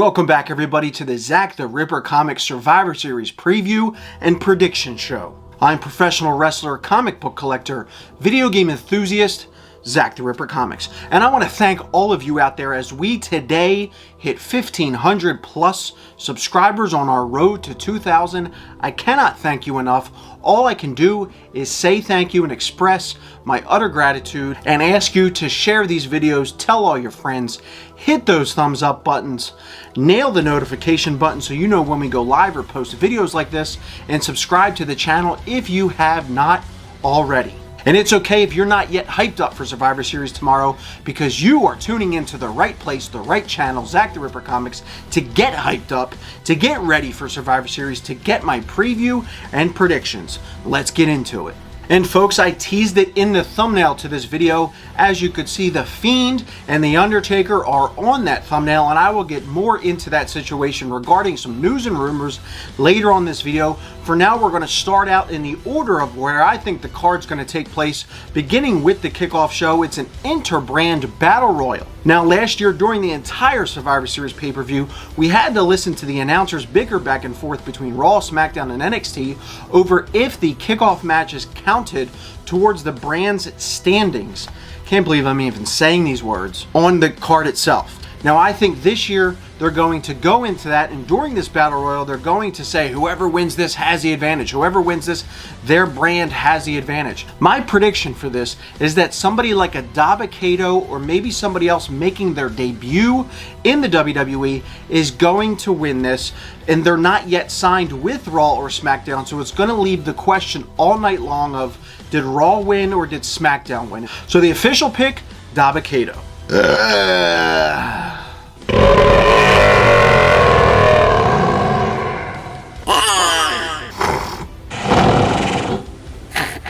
Welcome back, everybody, to the Zack the Ripper Comics Survivor Series preview and prediction show. I'm professional wrestler, comic book collector, video game enthusiast, Zack the Ripper Comics. And I want to thank all of you out there as we today hit 1,500 plus subscribers on our road to 2,000. I cannot thank you enough. All I can do is say thank you and express my utter gratitude and ask you to share these videos, tell all your friends, hit those thumbs up buttons, nail the notification button so you know when we go live or post videos like this, and subscribe to the channel if you have not already. And it's okay if you're not yet hyped up for Survivor Series tomorrow, because you are tuning into the right place, the right channel, Zack the Ripper Comics, to get hyped up, to get ready for Survivor Series, to get my preview and predictions. Let's get into it. And folks, I teased it in the thumbnail to this video. As you could see, the Fiend and the Undertaker are on that thumbnail, and I will get more into that situation regarding some news and rumors later on this video. For now, we're going to start out in the order of where I think the card's going to take place, beginning with the kickoff show. It's an inter-brand battle royal. Now, last year during the entire Survivor Series pay-per-view, we had to listen to the announcers bicker back and forth between Raw, SmackDown, and NXT over if the kickoff match is counted towards the brand's standings. Can't believe I'm even saying these words on the card itself. Now, I think this year they're going to go into that, and during this battle royal, they're going to say whoever wins this has the advantage. Whoever wins this, their brand has the advantage. My prediction for this is that somebody like a Dabba-Kato or maybe somebody else making their debut in the WWE is going to win this, and they're not yet signed with Raw or SmackDown, so it's going to leave the question all night long of, did Raw win or did SmackDown win? So the official pick, Dabba-Kato.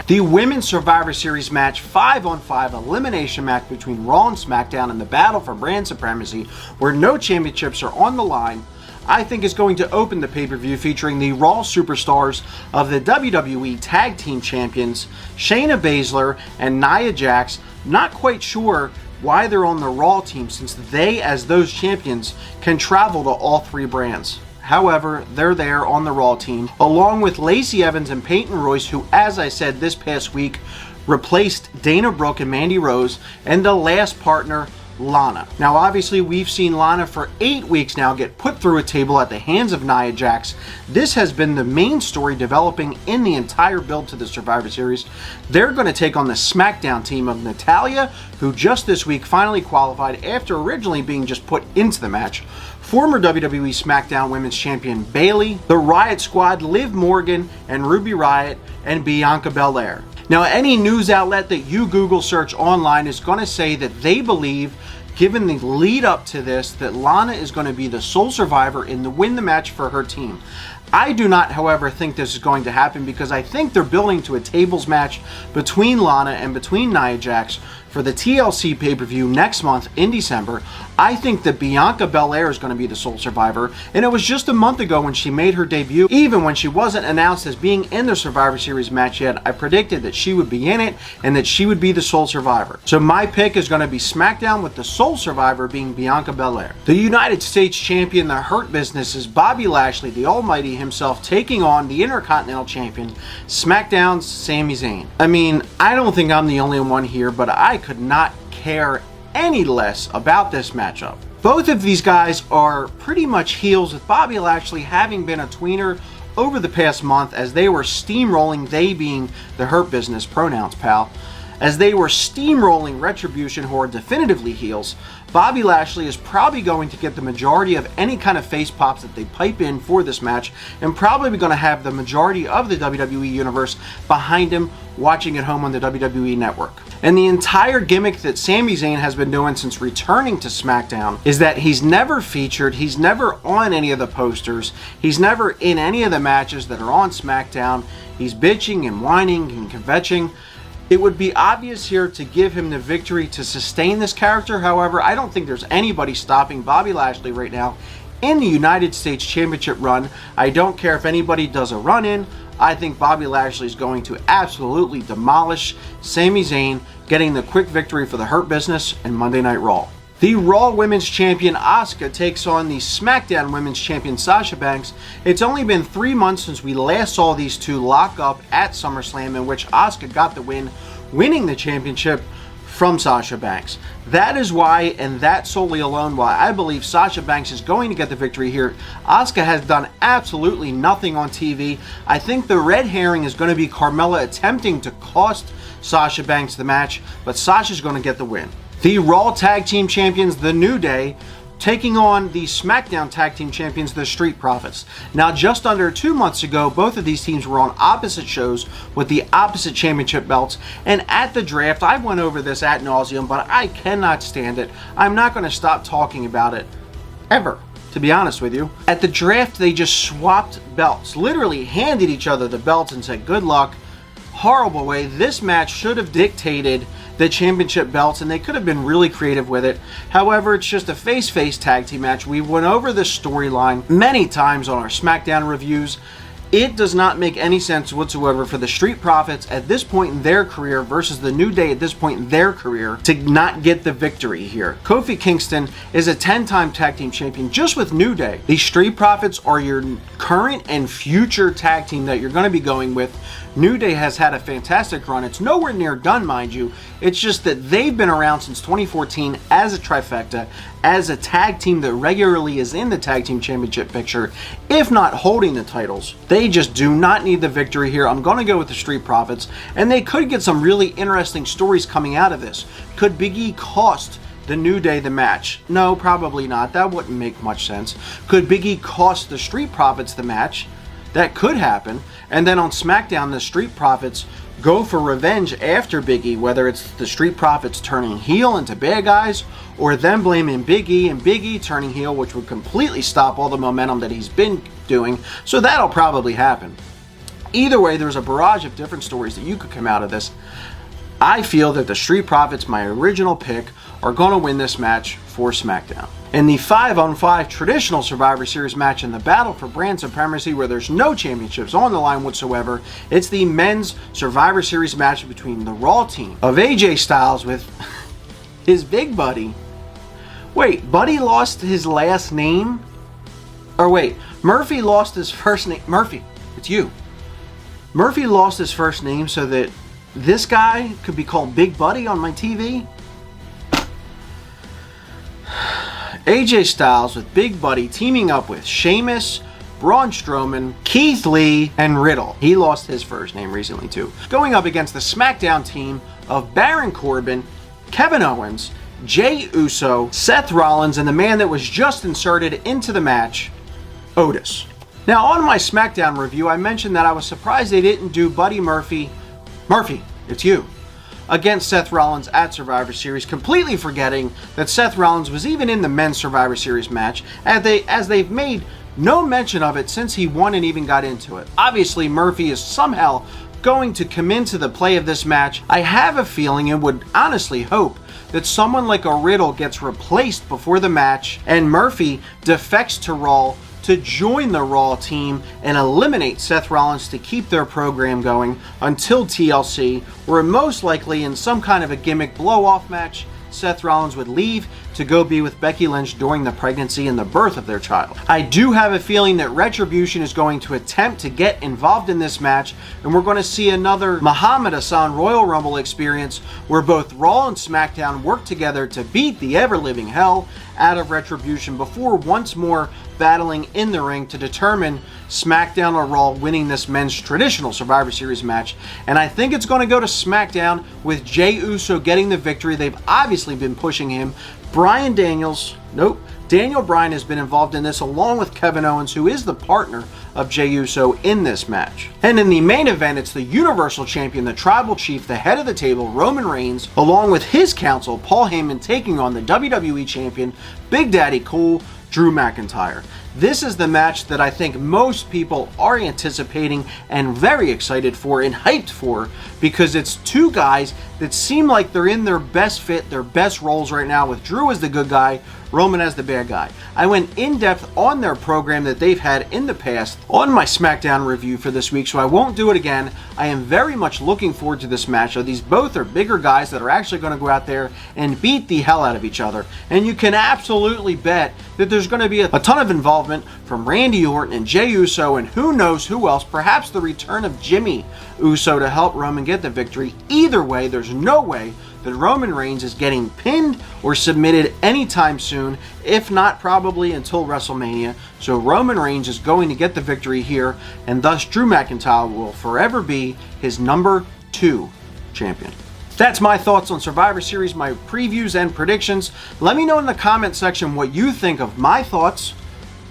The Women's Survivor Series match, 5-on-5 elimination match between Raw and SmackDown in the battle for brand supremacy, where no championships are on the line, I think is going to open the pay-per-view, featuring the Raw superstars of the WWE Tag Team Champions, Shayna Baszler and Nia Jax. Not quite sure why they're on the Raw team, since they, as those champions, can travel to all three brands. However, they're there on the Raw team, along with Lacey Evans and Peyton Royce, who, as I said this past week, replaced Dana Brooke and Mandy Rose, and the last partner, Lana. Now, obviously, we've seen Lana for 8 weeks now get put through a table at the hands of Nia Jax. This has been the main story developing in the entire build to the Survivor Series. They're going to take on the SmackDown team of Natalya, who just this week finally qualified after originally being just put into the match, former WWE SmackDown Women's Champion Bayley, the Riot Squad, Liv Morgan and Ruby Riott, and Bianca Belair. Now, any news outlet that you Google search online is going to say that they believe, given the lead up to this, that Lana is going to be the sole survivor and to win the match for her team. I do not, however, think this is going to happen, because I think they're building to a tables match between Lana and between Nia Jax for the TLC pay-per-view next month in December. I think that Bianca Belair is going to be the sole survivor, and it was just a month ago when she made her debut. Even when she wasn't announced as being in the Survivor Series match yet, I predicted that she would be in it and that she would be the sole survivor. So my pick is going to be SmackDown, with the sole survivor being Bianca Belair. The United States Champion, the Hurt Business, is Bobby Lashley, the Almighty himself, taking on the Intercontinental Champion, SmackDown's Sami Zayn. I mean, I don't think I'm the only one here, but I could not care any less about this matchup. Both of these guys are pretty much heels, with Bobby Lashley having been a tweener over the past month as they were steamrolling, they being the Hurt Business, pronouns, pal, as they were steamrolling Retribution, who are definitively heels. Bobby Lashley is probably going to get the majority of any kind of face pops that they pipe in for this match, and probably going to have the majority of the WWE Universe behind him, watching at home on the WWE Network. And the entire gimmick that Sami Zayn has been doing since returning to SmackDown is that he's never featured, he's never on any of the posters, he's never in any of the matches that are on SmackDown. He's bitching and whining and kvetching. It would be obvious here to give him the victory to sustain this character. However, I don't think there's anybody stopping Bobby Lashley right now in the United States Championship run. I don't care if anybody does a run-in. I think Bobby Lashley is going to absolutely demolish Sami Zayn, getting the quick victory for the Hurt Business and Monday Night Raw. The Raw Women's Champion Asuka takes on the SmackDown Women's Champion Sasha Banks. It's only been 3 months since we last saw these two lock up at SummerSlam, in which Asuka got the win, winning the championship from Sasha Banks. That is why, and that solely alone, why I believe Sasha Banks is going to get the victory here. Asuka has done absolutely nothing on TV. I think the red herring is going to be Carmella attempting to cost Sasha Banks the match, but Sasha's going to get the win. The Raw Tag Team Champions, The New Day, taking on the SmackDown Tag Team Champions, the Street Profits. Now, just under 2 months ago, both of these teams were on opposite shows with the opposite championship belts, and at the draft, I went over this ad nauseum, but I cannot stand it. I'm not going to stop talking about it, ever, to be honest with you. At the draft, they just swapped belts, literally handed each other the belts and said, good luck. Horrible way. This match should have dictated the championship belts, and they could have been really creative with it. However, it's just a face-face tag team match. We went over this storyline many times on our SmackDown reviews. It does not make any sense whatsoever for the Street Profits at this point in their career versus the New Day at this point in their career to not get the victory here. Kofi Kingston is a 10-time tag team champion just with New Day. The Street Profits are your current and future tag team that you're going to be going with. New Day has had a fantastic run. It's nowhere near done, mind you. It's just that they've been around since 2014 as a trifecta, as a tag team that regularly is in the tag team championship picture, if not holding the titles. They just do not need the victory here. I'm going to go with the Street Profits, and they could get some really interesting stories coming out of this. Could Big E cost the New Day the match? No, probably not. That wouldn't make much sense. Could Big E cost the Street Profits the match? That could happen. And then on SmackDown, the Street Profits go for revenge after Big E, whether it's the Street Profits turning heel into bad guys, or them blaming Big E and Big E turning heel, which would completely stop all the momentum that he's been doing. So that'll probably happen. Either way, there's a barrage of different stories that you could come out of this. I feel that the Street Profits, my original pick, are going to win this match for SmackDown. In the 5-on-5 traditional Survivor Series match in the battle for brand supremacy, where there's no championships on the line whatsoever, it's the men's Survivor Series match between the Raw team of AJ Styles with his big buddy. Wait, Buddy lost his last name? Or wait, Murphy lost his first name. Murphy, it's you. Murphy lost his first name so that this guy could be called Big Buddy on my TV? AJ Styles with Big Buddy teaming up with Sheamus, Braun Strowman, Keith Lee, and Riddle. He lost his first name recently too. Going up against the SmackDown team of Baron Corbin, Kevin Owens, Jey Uso, Seth Rollins, and the man that was just inserted into the match, Otis. Now, on my SmackDown review, I mentioned that I was surprised they didn't do Buddy Murphy, it's you, against Seth Rollins at Survivor Series, completely forgetting that Seth Rollins was even in the men's Survivor Series match, as they've made no mention of it since he won and even got into it. Obviously, Murphy is somehow going to come into the play of this match. I have a feeling and would honestly hope that someone like a Riddle gets replaced before the match and Murphy defects to Raw to join the Raw team and eliminate Seth Rollins to keep their program going until TLC, where most likely in some kind of a gimmick blow-off match, Seth Rollins would leave to go be with Becky Lynch during the pregnancy and the birth of their child. I do have a feeling that Retribution is going to attempt to get involved in this match, and we're going to see another Muhammad Hassan Royal Rumble experience where both Raw and SmackDown work together to beat the ever-living hell out of Retribution before once more battling in the ring to determine SmackDown or Raw winning this men's traditional Survivor Series match. And I think it's going to go to SmackDown with Jey Uso getting the victory. They've obviously been pushing him. Daniel Bryan has been involved in this along with Kevin Owens, who is the partner of Jey Uso in this match. And in the main event, it's the Universal Champion, the Tribal Chief, the head of the table, Roman Reigns, along with his counsel, Paul Heyman, taking on the WWE Champion, Big Daddy Cool, Drew McIntyre. This is the match that I think most people are anticipating and very excited for and hyped for, because it's two guys that seem like they're in their best fit, their best roles right now, with Drew as the good guy, Roman as the bad guy. I went in depth on their program that they've had in the past on my SmackDown review for this week, so I won't do it again. I am very much looking forward to this match. So these both are bigger guys that are actually going to go out there and beat the hell out of each other. And you can absolutely bet that there's going to be a ton of involvement from Randy Orton and Jey Uso and who knows who else, perhaps the return of Jimmy Uso to help Roman get the victory. Either way, there's no way that Roman Reigns is getting pinned or submitted anytime soon, if not probably until WrestleMania. So Roman Reigns is going to get the victory here, and thus Drew McIntyre will forever be his number 2 champion. That's my thoughts on Survivor Series, my previews and predictions. Let me know in the comment section what you think of my thoughts,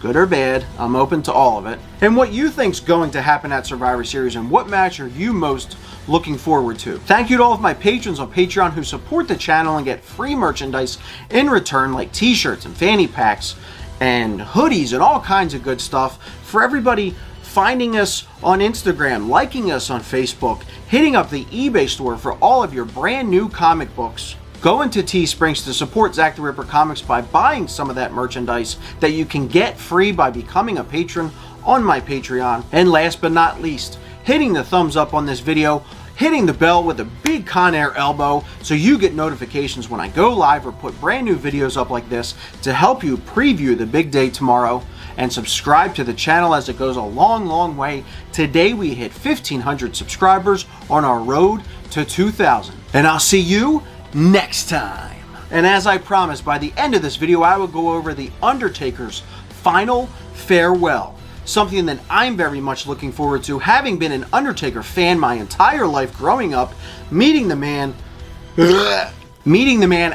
good or bad. I'm open to all of it. And what you think's going to happen at Survivor Series, and what match are you most looking forward to. Thank you to all of my patrons on Patreon who support the channel and get free merchandise in return, like t-shirts and fanny packs and hoodies and all kinds of good stuff. For everybody finding us on Instagram, liking us on Facebook, hitting up the eBay store for all of your brand new comic books. Go into Teesprings to support Zack the Ripper Comics by buying some of that merchandise that you can get free by becoming a patron on my Patreon. And last but not least, hitting the thumbs up on this video, hitting the bell with a big Conair elbow so you get notifications when I go live or put brand new videos up like this to help you preview the big day tomorrow, and subscribe to the channel as it goes a long, long way. Today we hit 1,500 subscribers on our road to 2,000. And I'll see you next time. And as I promised, by the end of this video, I will go over the Undertaker's final farewell. Something that I'm very much looking forward to, having been an Undertaker fan my entire life growing up, meeting the man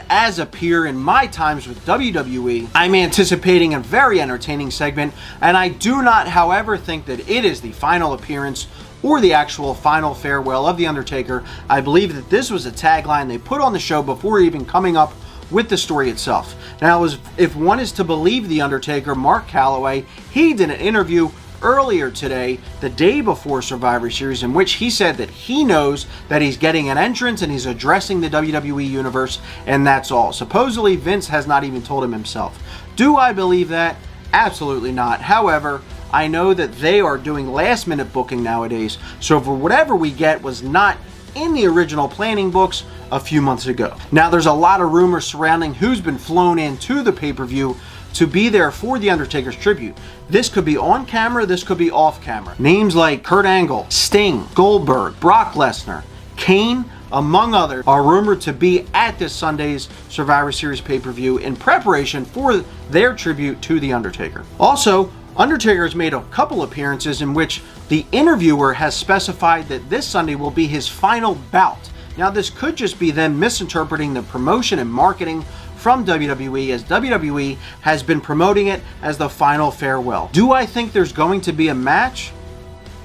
as a peer in my times with WWE. I'm anticipating a very entertaining segment, and I do not, however, think that it is the final appearance or the actual final farewell of The Undertaker. I believe that this was a tagline they put on the show before even coming up with the story itself. Now, if one is to believe The Undertaker, Mark Calloway, he did an interview earlier today, the day before Survivor Series, in which he said that he knows that he's getting an entrance and he's addressing the WWE Universe, and that's all. Supposedly, Vince has not even told him himself. Do I believe that? Absolutely not. However, I know that they are doing last-minute booking nowadays, so for whatever we get was not in the original planning books a few months ago. Now, there's a lot of rumors surrounding who's been flown in to the pay-per-view to be there for The Undertaker's tribute. This could be on camera, this could be off camera. Names like Kurt Angle, Sting, Goldberg, Brock Lesnar, Kane, among others, are rumored to be at this Sunday's Survivor Series pay-per-view in preparation for their tribute to The Undertaker. Also, Undertaker has made a couple appearances in which the interviewer has specified that this Sunday will be his final bout. Now, this could just be them misinterpreting the promotion and marketing from WWE, as WWE has been promoting it as the final farewell. Do I think there's going to be a match?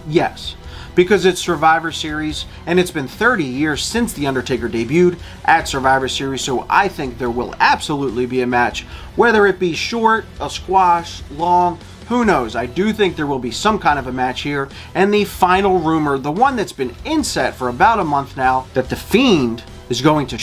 Yes, because it's Survivor Series, and it's been 30 years since The Undertaker debuted at Survivor Series, so I think there will absolutely be a match, whether it be short, a squash, long, who knows. I do think there will be some kind of a match here. And the final rumor, the one that's been in set for about a month now, that The Fiend is going to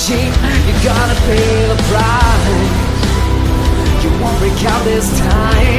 cheat, you gotta pay the price. You won't break out this time.